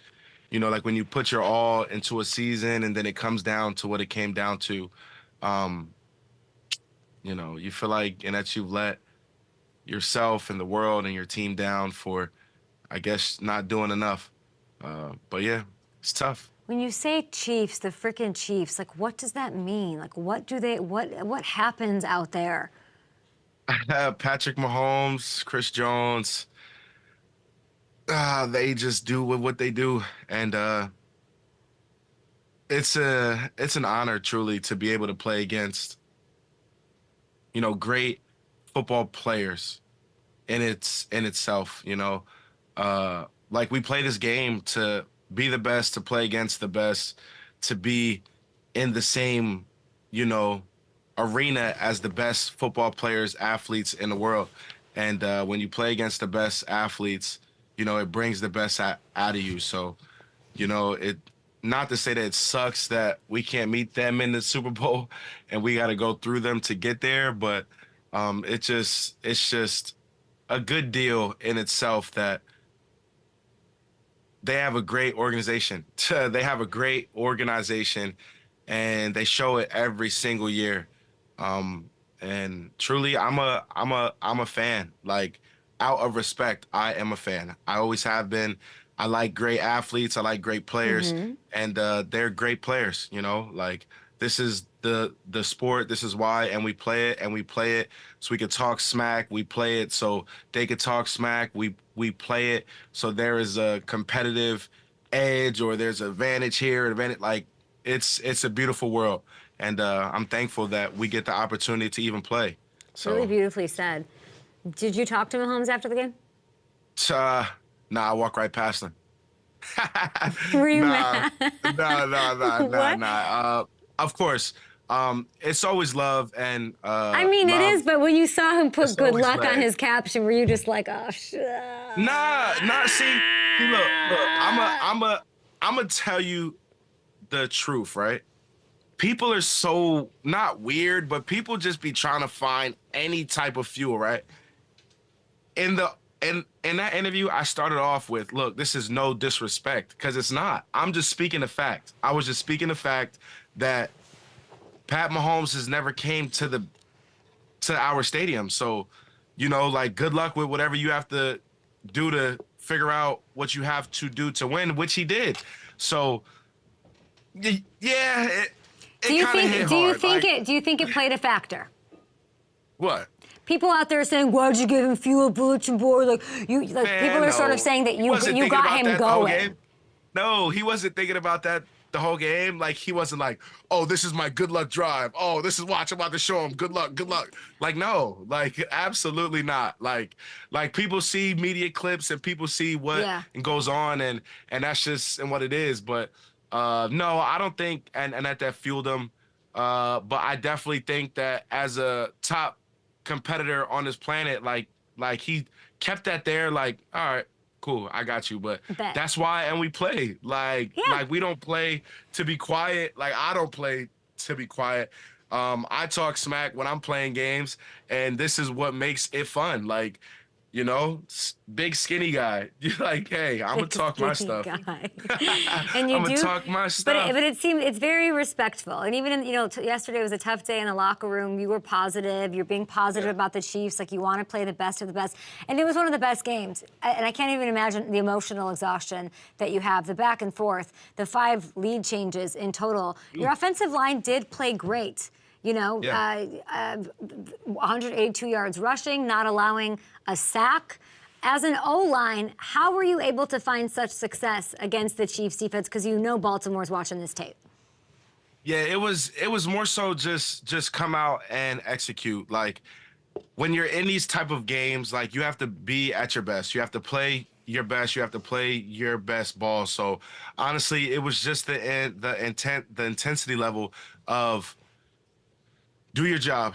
you know, like when you put your all into a season and then it comes down to what it came down to, you know, you feel like and that you've let yourself and the world and your team down for, I guess, not doing enough. But yeah, it's tough. When you say Chiefs, the freaking Chiefs, like what does that mean? Like what happens out there? Patrick Mahomes, Chris Jones, they just do what they do. And it's an honor truly to be able to play against, you know, great football players in itself, you know. Like we play this game to be the best, to play against the best, to be in the same, you know, arena as the best football players, athletes in the world. And when you play against the best athletes, you know, it brings the best out of you. So, you know, not to say that it sucks that we can't meet them in the Super Bowl and we got to go through them to get there, but it's just a good deal in itself that they have a great organization. They have a great organization, and they show it every single year. And truly, I'm a fan. Like, out of respect, I am a fan. I always have been. I like great athletes. I like great players, and they're great players. You know, like this is the sport. This is why, and we play it so we could talk smack. We play it so they could talk smack. We play it so there is a competitive edge, or there's an advantage here, advantage. Like it's a beautiful world, and I'm thankful that we get the opportunity to even play. So really beautifully said. Did you talk to Mahomes after the game? Nah, I walked right past him. Were you mad? Nah. Of course. It's always love, and I mean, love. It is, but when you saw him put good luck on his caption, were you just like, oh, shit? Nah, see, look, I'm gonna tell you the truth, right? People are so, not weird, but people just be trying to find any type of fuel, right? In that interview, I started off with, look, this is no disrespect, because it's not. I'm just speaking the fact. I was just speaking the fact that Pat Mahomes has never came to our stadium. So, you know, like, good luck with whatever you have to do to figure out what you have to do to win, which he did. So, yeah, do you think it played a factor? What? People out there saying, "Why'd you give him fuel, bulletin board?" Like people are sort of saying that you got him going. No, he wasn't thinking about that the whole game. Like, he wasn't like, "Oh, this is my good luck drive. Oh, this is watch. I'm about to show him good luck, good luck." Like, no, like absolutely not. Like people see media clips and people see what goes on, and that's just and what it is. But no, I don't think, and that fueled him. But I definitely think that as a top competitor on this planet, like, Like, he kept that there, like, all right, cool, I got you. But Bet. that's why, and we play. Like, we don't play to be quiet. Like, I don't play to be quiet. I talk smack when I'm playing games, and this is what makes it fun. Like, you know, big skinny guy. You're like, hey, I'm gonna talk my stuff. And you I'm do gonna talk my stuff. But it seemed it's very respectful. And even in, yesterday was a tough day in the locker room. You were positive. You're being positive about the Chiefs. Like, you want to play the best of the best. And it was one of the best games. And I can't even imagine the emotional exhaustion that you have, the back and forth, the 5 lead changes in total. Your offensive line did play great. 182 yards rushing, not allowing a sack. As an O-line, how were you able to find such success against the Chiefs defense? Because Baltimore's watching this tape. Yeah, it was more so just come out and execute. Like, when you're in these type of games, like, you have to be at your best. You have to play your best. You have to play your best ball. So honestly, it was just the intensity level of do your job,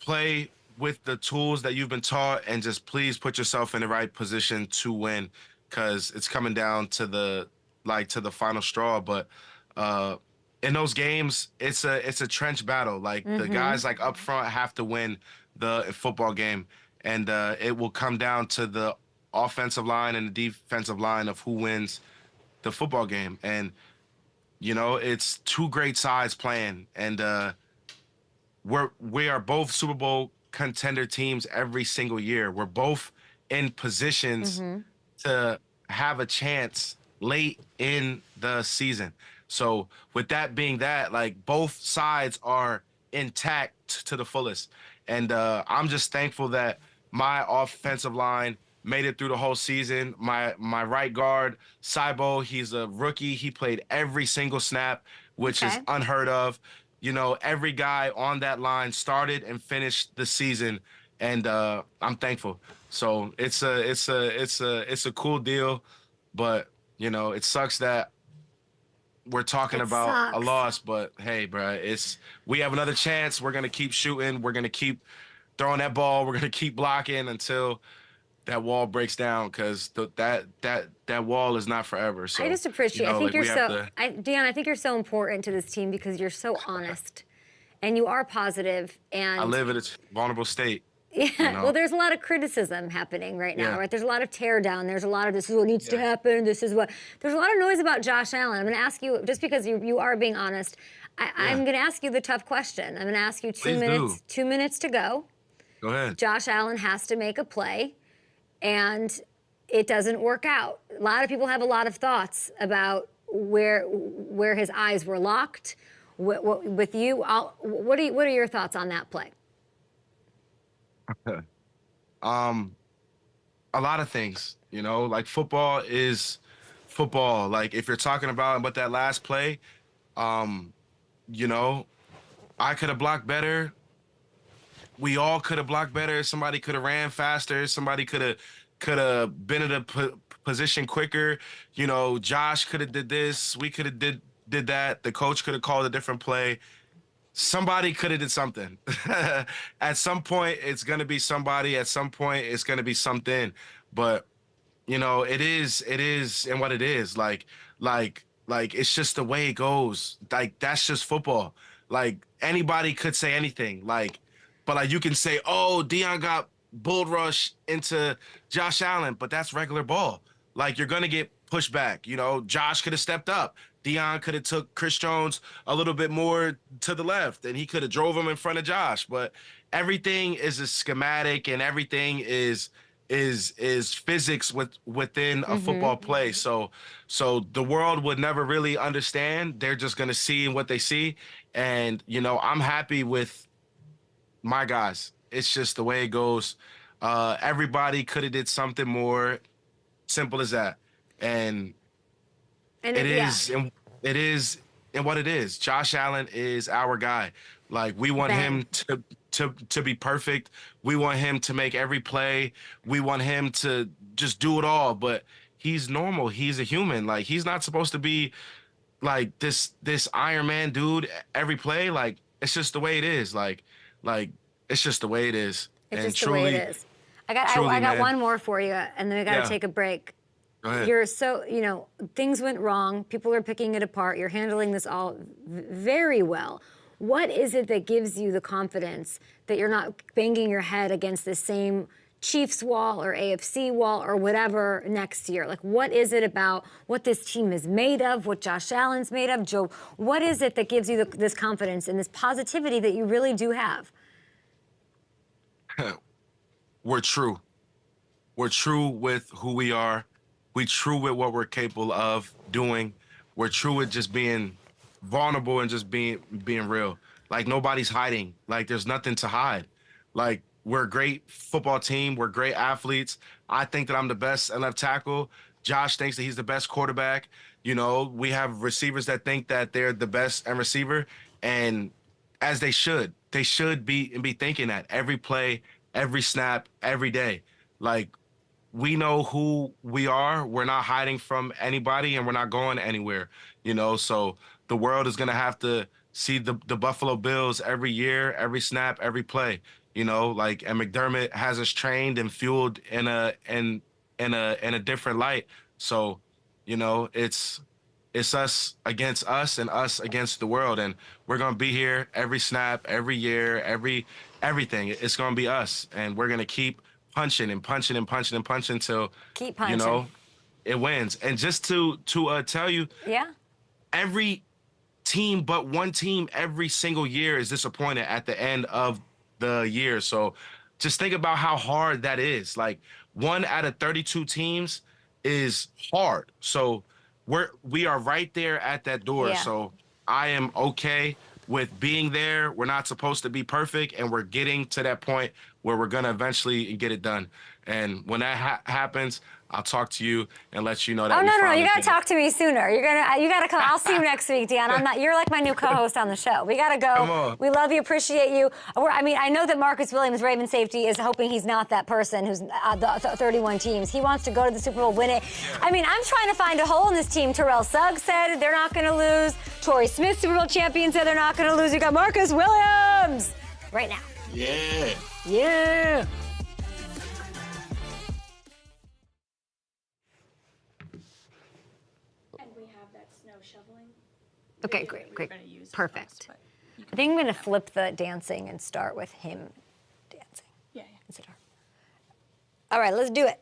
play with the tools that you've been taught, and just please put yourself in the right position to win, because it's coming down to the final straw. But in those games, it's a trench battle. Like, the guys like up front have to win the football game, and it will come down to the offensive line and the defensive line of who wins the football game. And it's 2 great sides playing, and we are both Super Bowl contender teams every single year. We're both in positions to have a chance late in the season. So with that being that, like, both sides are intact to the fullest. And I'm just thankful that my offensive line made it through the whole season. My right guard, Saibo, he's a rookie. He played every single snap, which is unheard of. Every guy on that line started and finished the season, and I'm thankful. So it's a cool deal, but it sucks that we're talking about a loss. But hey, bro, we have another chance. We're gonna keep shooting. We're gonna keep throwing that ball. We're gonna keep blocking until that wall breaks down, because that wall is not forever. So I just appreciate. I think you're Dion. I think you're so important to this team because you're so honest, and you are positive. And I live in a vulnerable state. Yeah. Well, there's a lot of criticism happening right now, right? There's a lot of tear down. There's a lot of this is what needs to happen. This is what. There's a lot of noise about Josh Allen. I'm going to ask you, just because you are being honest. I'm going to ask you the tough question. I'm going to ask you 2 minutes. 2 minutes to go. Go ahead. Josh Allen has to make a play, and it doesn't work out. A lot of people have a lot of thoughts about where his eyes were locked. With you, what are your thoughts on that play? A lot of things, like, football is football. Like, if you're talking about that last play, I could have blocked better. We all could have blocked better. Somebody could have ran faster. Somebody could have been in a position quicker. Josh could have did this. We could have did that. The coach could have called a different play. Somebody could have did something. At some point, it's going to be somebody. At some point, it's going to be something. But, it is and what it is. Like, it's just the way it goes. Like, that's just football. Like, anybody could say anything. But you can say, oh, Dion got bull rush into Josh Allen, but that's regular ball. Like, you're going to get pushed back. Josh could have stepped up. Dion could have took Chris Jones a little bit more to the left, and he could have drove him in front of Josh. But everything is a schematic, and everything is physics within a football play. So the world would never really understand. They're just going to see what they see. And, I'm happy with my guys. It's just the way it goes. Everybody could have did something more. Simple as that. And it is what it is. Josh Allen is our guy. Like, we want him to be perfect. We want him to make every play. We want him to just do it all. But he's normal. He's a human. Like, he's not supposed to be like this Iron Man dude every play. Like, it's just the way it is. Like it's just the way it is. It's just the way it is. I got one more for you, and then we got to take a break. Go ahead. You're so, things went wrong. People are picking it apart. You're handling this all very well. What is it that gives you the confidence that you're not banging your head against the same Chiefs wall or AFC wall or whatever next year? Like, what is it about what this team is made of, what Josh Allen's made of, Joe? What is it that gives you this confidence and this positivity that you really do have? We're true. We're true with who we are. We're true with what we're capable of doing. We're true with just being vulnerable and just being real. Like, nobody's hiding. Like, there's nothing to hide. Like, we're a great football team. We're great athletes. I think that I'm the best at left tackle. Josh thinks that he's the best quarterback. We have receivers that think that they're the best and receiver, and as they should be thinking that every play, every snap, every day. Like, we know who we are. We're not hiding from anybody, and we're not going anywhere. So the world is gonna have to see the Buffalo Bills every year, every snap, every play. And McDermott has us trained and fueled in a different light. So, it's us against us and us against the world, and we're gonna be here every snap, every year, everything. It's gonna be us, and we're gonna keep punching and punching and punching and punching till keep punching. It wins. And just to tell you, every team but one team every single year is disappointed at the end of the year. So just think about how hard that is. Like, 1 out of 32 teams is hard. So we are right there at that door. Yeah. So I am okay with being there. We're not supposed to be perfect, and we're getting to that point where we're gonna eventually get it done. And when that happens, I'll talk to you and let you know that. Oh, no, you gotta talk to me sooner. You gotta come. I'll see you next week, Dion. You're like my new co-host on the show. We gotta go. Come on. We love you, appreciate you. I know that Marcus Williams, Raven safety, is hoping he's not that person who's the 31 teams. He wants to go to the Super Bowl, win it. I'm trying to find a hole in this team. Terrell Suggs said they're not gonna lose. Torrey Smith, Super Bowl champion, said they're not gonna lose. You got Marcus Williams right now. Yeah. Yeah. Okay, great. Perfect. I think I'm going to flip the dancing and start with him dancing. Yeah. Instead of her. All right, let's do it.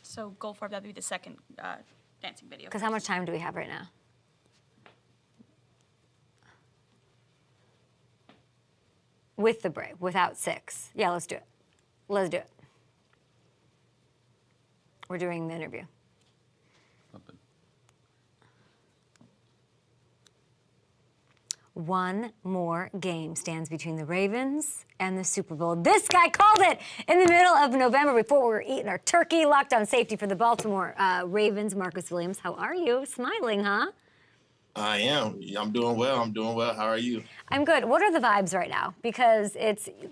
So goal for that would be the second dancing video. Because how much time do we have right now? With the break, without 6. Yeah, let's do it. Let's do it. We're doing the interview. One more game stands between the Ravens and the Super Bowl. This guy called it in the middle of November before we were eating our turkey. Lockdown safety for the Baltimore Ravens, Marcus Williams. How are you? Smiling, huh? I am. I'm doing well. How are you? I'm good. What are the vibes right now? Because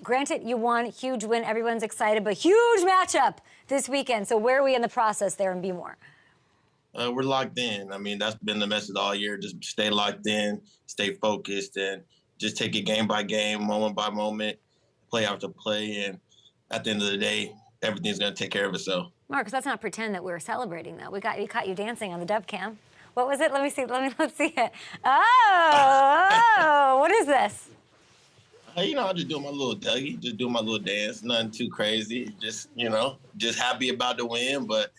granted, you won, huge win, everyone's excited, but huge matchup this weekend. So where are we in the process there and be more? We're locked in. That's been the message all year. Just stay locked in, stay focused, and just take it game by game, moment by moment, play after play. And at the end of the day, everything's going to take care of itself. Marcus, let's not pretend that we were celebrating that. We caught you dancing on the dub cam. What was it? Let me see. Let's see it. Oh, what is this? I'm just doing my little Dougie, just doing my little dance. Nothing too crazy. Just happy about the win, but.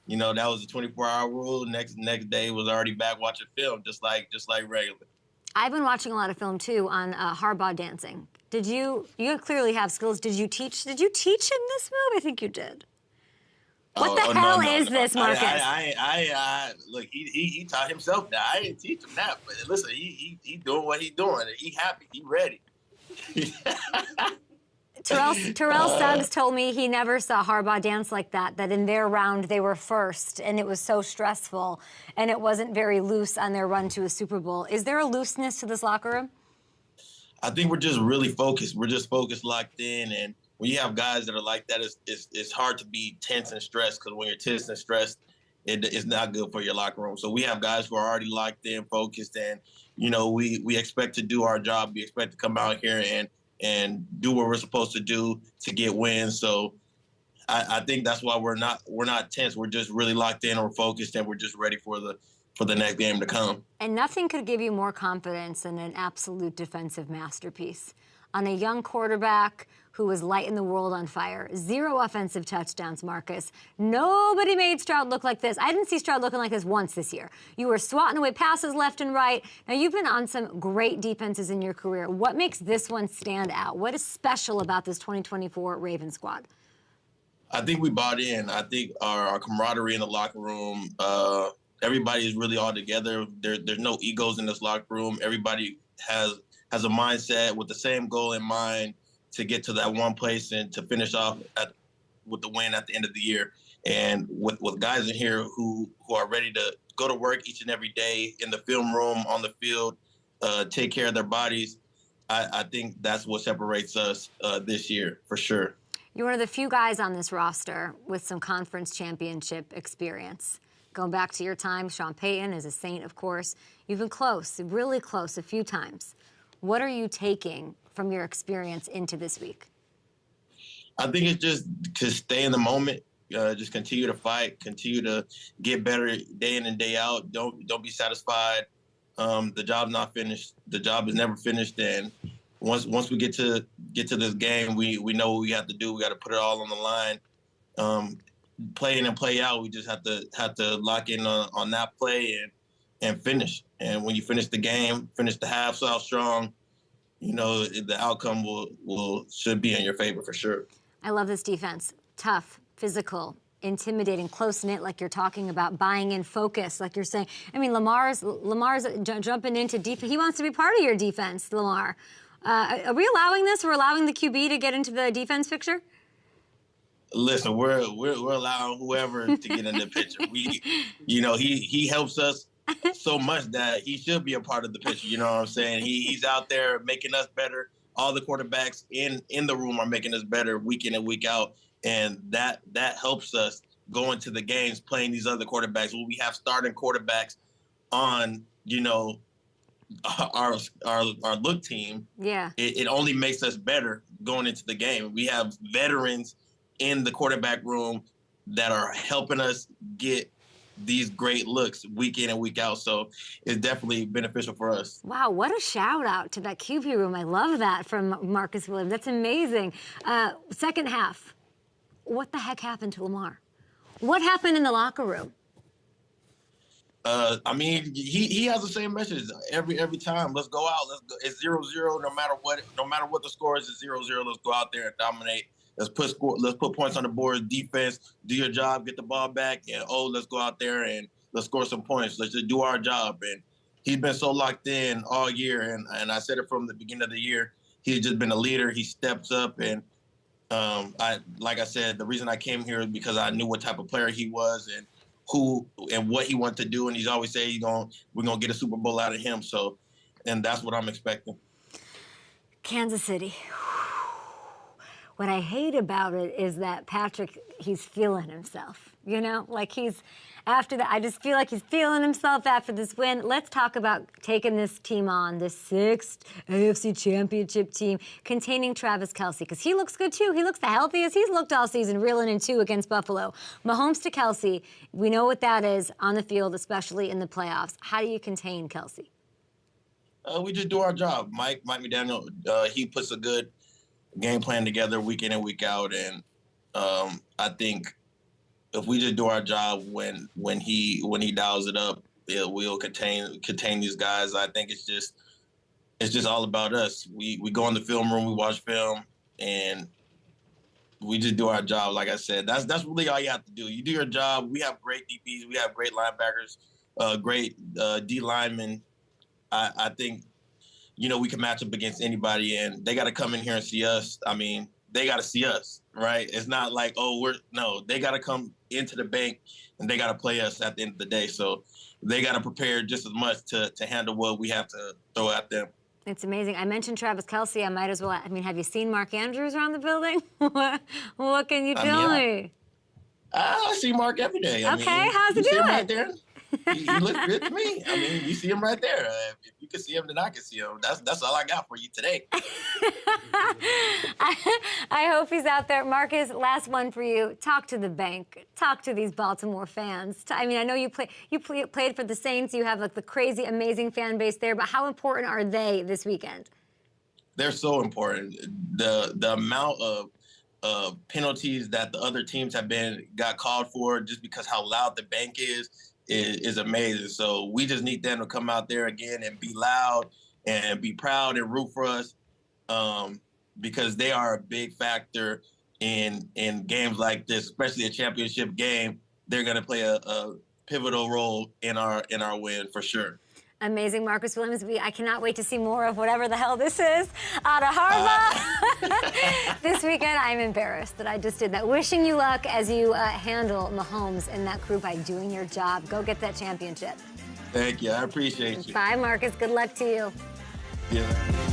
That was a 24-hour rule. Next day was already back watching film, just like regular. I've been watching a lot of film too on Harbaugh dancing. You clearly have skills. Did you teach him this move? I think you did. What the hell is this, Marcus? Look, he taught himself that. I didn't teach him that, but listen, he doing what he's doing. He happy. He ready. Terrell Suggs told me he never saw Harbaugh dance like that in their round they were first, and it was so stressful, and it wasn't very loose on their run to a Super Bowl. Is there a looseness to this locker room? I think we're just really focused. We're just focused, locked in, and when you have guys that are like that, it's hard to be tense and stressed, because when you're tense and stressed, it's not good for your locker room. So we have guys who are already locked in, focused, and, we expect to do our job. We expect to come out here and and do what we're supposed to do to get wins. So I think that's why we're not tense. We're just really locked in, we're focused, and we're just ready for the next game to come. And nothing could give you more confidence than an absolute defensive masterpiece. On a young quarterback who was lighting the world on fire. 0 offensive touchdowns, Marcus. Nobody made Stroud look like this. I didn't see Stroud looking like this once this year. You were swatting away passes left and right. Now, you've been on some great defenses in your career. What makes this one stand out? What is special about this 2024 Ravens squad? I think we bought in. I think our camaraderie in the locker room, everybody is really all together. There's no egos in this locker room. Everybody has a mindset with the same goal in mind to get to that one place and to finish off with the win at the end of the year. And with guys in here who are ready to go to work each and every day in the film room, on the field, take care of their bodies, I think that's what separates us this year, for sure. You're one of the few guys on this roster with some conference championship experience. Going back to your time, Sean Payton is a Saint, of course. You've been close, really close a few times. What are you taking from your experience into this week? I think it's just to stay in the moment, just continue to fight, continue to get better day in and day out. Don't be satisfied. The job's not finished. The job is never finished. And once we get to this game, we know what we have to do. We got to put it all on the line. Play in and play out. We just have to lock in on that play and finish. And when you finish the game, finish the half out strong, you know, the outcome should be in your favor for sure. I love this defense. Tough, physical, intimidating, close-knit, like you're talking about, buying in, focus, like you're saying. I mean, Lamar's jumping into defense. He wants to be part of your defense, Lamar. Are we allowing this? We're allowing the QB to get into the defense picture? Listen, we're allowing whoever to get in the picture. He helps us so much that he should be a part of the picture. You know what I'm saying? He's out there making us better. All the quarterbacks in the room are making us better week in and week out, and that helps us go into the games playing these other quarterbacks. When we have starting quarterbacks on, our look team, yeah, it only makes us better going into the game. We have veterans in the quarterback room that are helping us get these great looks week in and week out. So it's definitely beneficial for us. Wow, what a shout out to that QB room. I love that from Marcus Williams. That's amazing. Second half, what the heck happened to Lamar? What happened in the locker room? I mean, he has the same message every time. Let's go out. Let's go. It's 0-0 no matter what the score is. It's 0-0. Let's go out there and dominate. Let's put points on the board. Defense, do your job, get the ball back, and let's go out there and let's score some points. Let's just do our job. And he's been so locked in all year, and I said it from the beginning of the year. He's just been a leader. He steps up, and like I said, the reason I came here is because I knew what type of player he was and who and what he wanted to do. And he's always said we're gonna get a Super Bowl out of him. So, and that's what I'm expecting. Kansas City. What I hate about it is that Patrick, he's feeling himself, like after that, I just feel like he's feeling himself after this win. Let's talk about taking this team on, this 6th AFC Championship team, containing Travis Kelce, because he looks good too. He looks the healthiest he's looked all season, reeling in 2 against Buffalo. Mahomes to Kelce, we know what that is on the field, especially in the playoffs. How do you contain Kelce? We just do our job. Mike McDaniel, he puts a good game plan together week in and week out, and I think if we just do our job when he dials it up, we'll contain these guys. I think it's just all about us. We go in the film room, we watch film, and we just do our job. Like I said, that's really all you have to do. You do your job. We have great DBs, we have great linebackers, great D linemen. I think we can match up against anybody, and they got to come in here and see us. I mean, they got to see us, right? It's not like, they got to come into the bank and they got to play us at the end of the day. So they got to prepare just as much to handle what we have to throw at them. It's amazing. I mentioned Travis Kelce. I might as well. I mean, have you seen Mark Andrews around the building? What can you tell me? I see Mark every day. Okay, how's he doing? Right there? He looks good to me. I mean, you see him right there. If you can see him, then I can see him. That's all I got for you today. I hope he's out there. Marcus, last one for you. Talk to the bank. Talk to these Baltimore fans. I mean, I know you played for the Saints. You have like the crazy, amazing fan base there. But how important are they this weekend? They're so important. The amount of penalties that the other teams got called for just because how loud the bank is amazing. So we just need them to come out there again and be loud and be proud and root for us because they are a big factor in games like this, especially a championship game. They're going to play a pivotal role in our win for sure. Amazing, Marcus Williams. I cannot wait to see more of whatever the hell this is out of Harbaugh. This weekend, I'm embarrassed that I just did that. Wishing you luck as you handle Mahomes and that crew by doing your job. Go get that championship. Thank you. I appreciate you. Bye, Marcus. Good luck to you. Yeah.